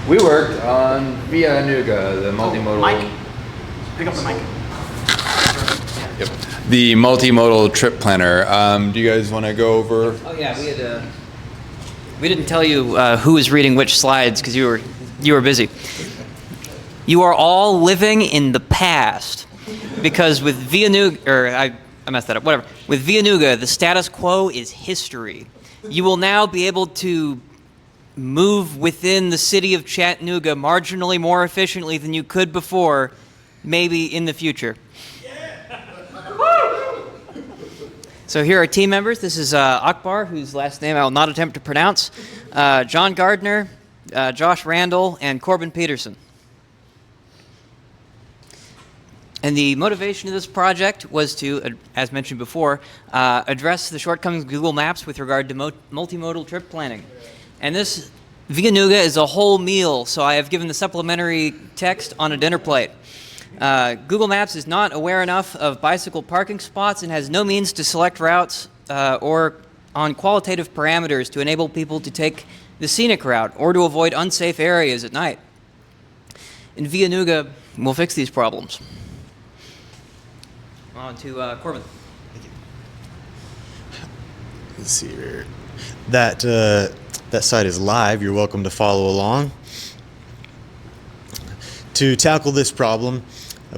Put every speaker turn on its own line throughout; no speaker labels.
We worked on Vianooga, the multimodal.
Mike, pick up the mic.
Yep. The multimodal trip planner. Do you guys want to go over?
Oh yeah, we didn't tell you who was reading which slides because you were busy. You are all living in the past because with Vianooga, or I messed that up. Whatever. With Vianooga, the status quo is history. You will now be able to move within the city of Chattanooga marginally more efficiently than you could before, maybe in the future. So here are team members. This is Akbar, whose last name I will not attempt to pronounce, John Gardner, Josh Randall, and Corbin Peterson. And the motivation of this project was to, as mentioned before, address the shortcomings of Google Maps with regard to multimodal trip planning. And this Vianooga is a whole meal, so I have given the supplementary text on a dinner plate. Google Maps is not aware enough of bicycle parking spots and has no means to select routes or on qualitative parameters to enable people to take the scenic route or to avoid unsafe areas at night. In Vianooga, we'll fix these problems. On to Corbin.
Thank you. Let's see here. That site is live. You're welcome to follow along. To tackle this problem,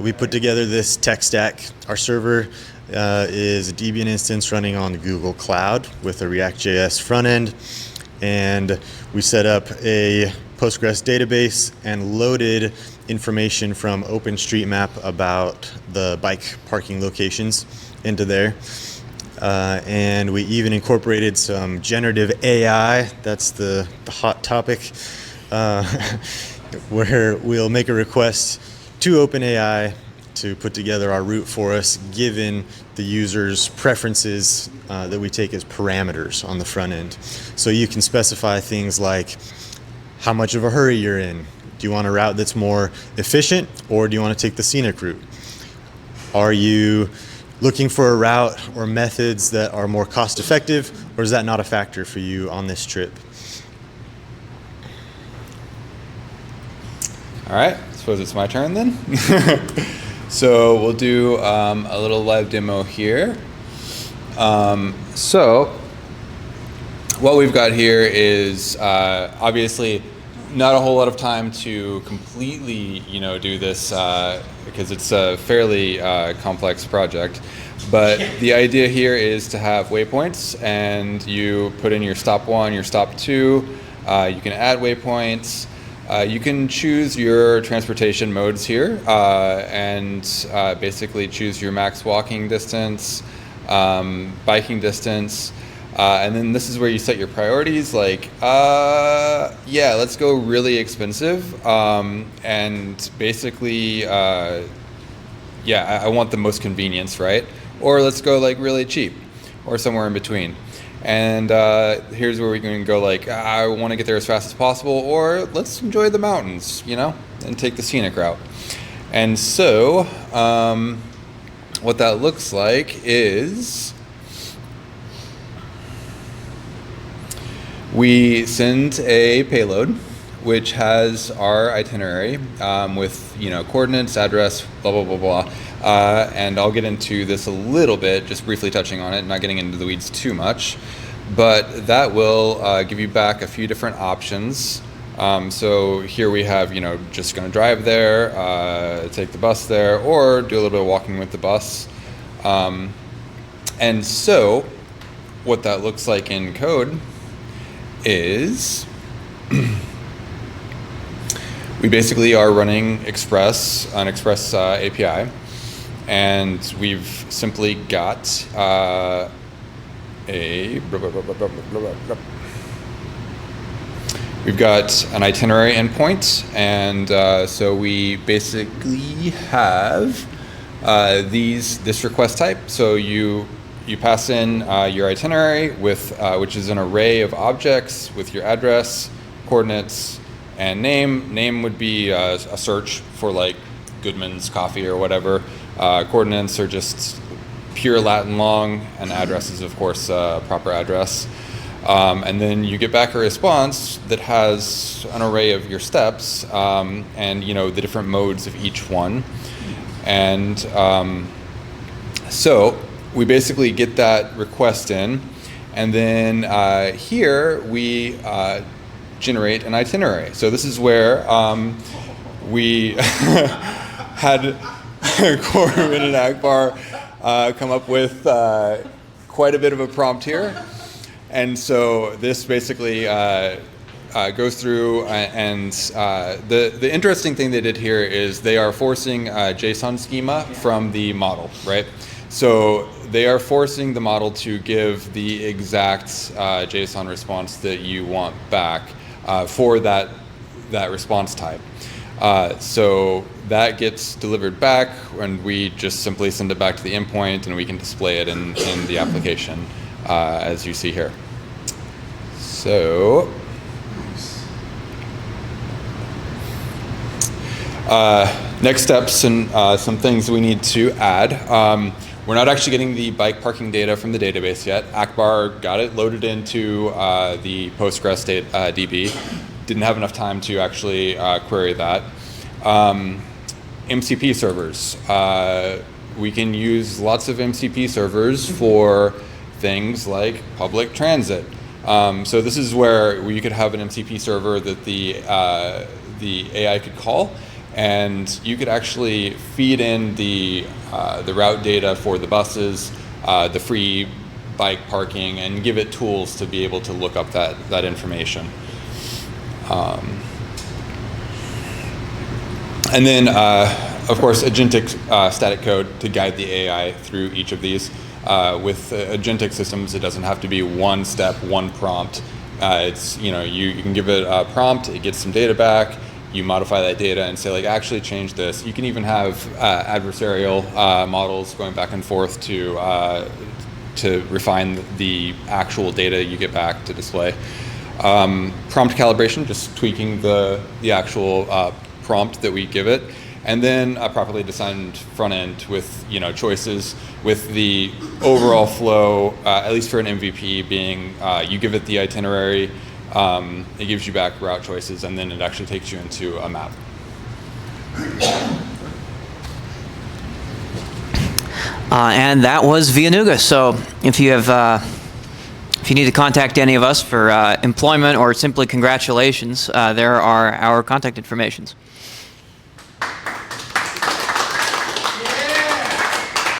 we put together this tech stack. Our server is a Debian instance running on the Google Cloud with a React.js front end, and we set up a Postgres database and loaded information from OpenStreetMap about the bike parking locations into there. And we even incorporated some generative AI, that's the hot topic, where we'll make a request to OpenAI to put together our route for us, given the user's preferences that we take as parameters on the front end. So you can specify things like how much of a hurry you're in. Do you want a route that's more efficient, or do you want to take the scenic route? Are you looking for a route or methods that are more cost effective, or is that not a factor for you on this trip?
All right, I suppose it's my turn then. So we'll do a little live demo here. So what we've got here is obviously not a whole lot of time to completely, do this because it's a fairly complex project. But the idea here is to have waypoints, and you put in your stop 1, your stop 2. You can add waypoints. You can choose your transportation modes here and basically choose your max walking distance, biking distance. And then this is where you set your priorities, like, yeah, let's go really expensive. And basically, yeah, I want the most convenience, right? Or let's go like really cheap or somewhere in between. And here's where we can go like, I want to get there as fast as possible, or let's enjoy the mountains, and take the scenic route. And so what that looks like is we send a payload which has our itinerary with coordinates, address, blah, blah, blah, blah. And I'll get into this a little bit, just briefly touching on it, not getting into the weeds too much. But that will give you back a few different options. So here we have, just going to drive there, take the bus there, or do a little bit of walking with the bus. And so what that looks like in code is we basically are running Express, an Express API, and we've simply got we've got an itinerary endpoint, and so we basically have this request type. So you pass in your itinerary with which is an array of objects with your address, coordinates, and name. Name would be a search for like Goodman's Coffee or whatever. Coordinates are just pure Latin long, and address is of course proper address. And then you get back a response that has an array of your steps and the different modes of each one. And so we basically get that request in, and then here we generate an itinerary. So this is where we had Corbin and Akbar come up with quite a bit of a prompt here. And so this basically goes through, and the interesting thing they did here is they are forcing JSON schema from the model, right? So they are forcing the model to give the exact JSON response that you want back for that response type. So that gets delivered back, and we just simply send it back to the endpoint, and we can display it in the application. As you see here. So, next steps and some things we need to add. We're not actually getting the bike parking data from the database yet. Akbar got it loaded into the Postgres DB. Didn't have enough time to actually query that. MCP servers. We can use lots of MCP servers for things like public transit. So this is where you could have an MCP server that the AI could call, and you could actually feed in the route data for the buses, the free bike parking, and give it tools to be able to look up that information. And then, of course, agentic static code to guide the AI through each of these. With agentic systems, it doesn't have to be one step, one prompt. It's you can give it a prompt, it gets some data back, you modify that data and say, like, actually change this. You can even have adversarial models going back and forth to refine the actual data you get back to display. Prompt calibration, just tweaking the actual prompt that we give it. And then a properly designed front end with choices, with the overall flow, at least for an MVP, being you give it the itinerary, it gives you back route choices, and then it actually takes you into a map.
And that was Vianooga. So if you need to contact any of us for employment or simply congratulations, there are our contact informations.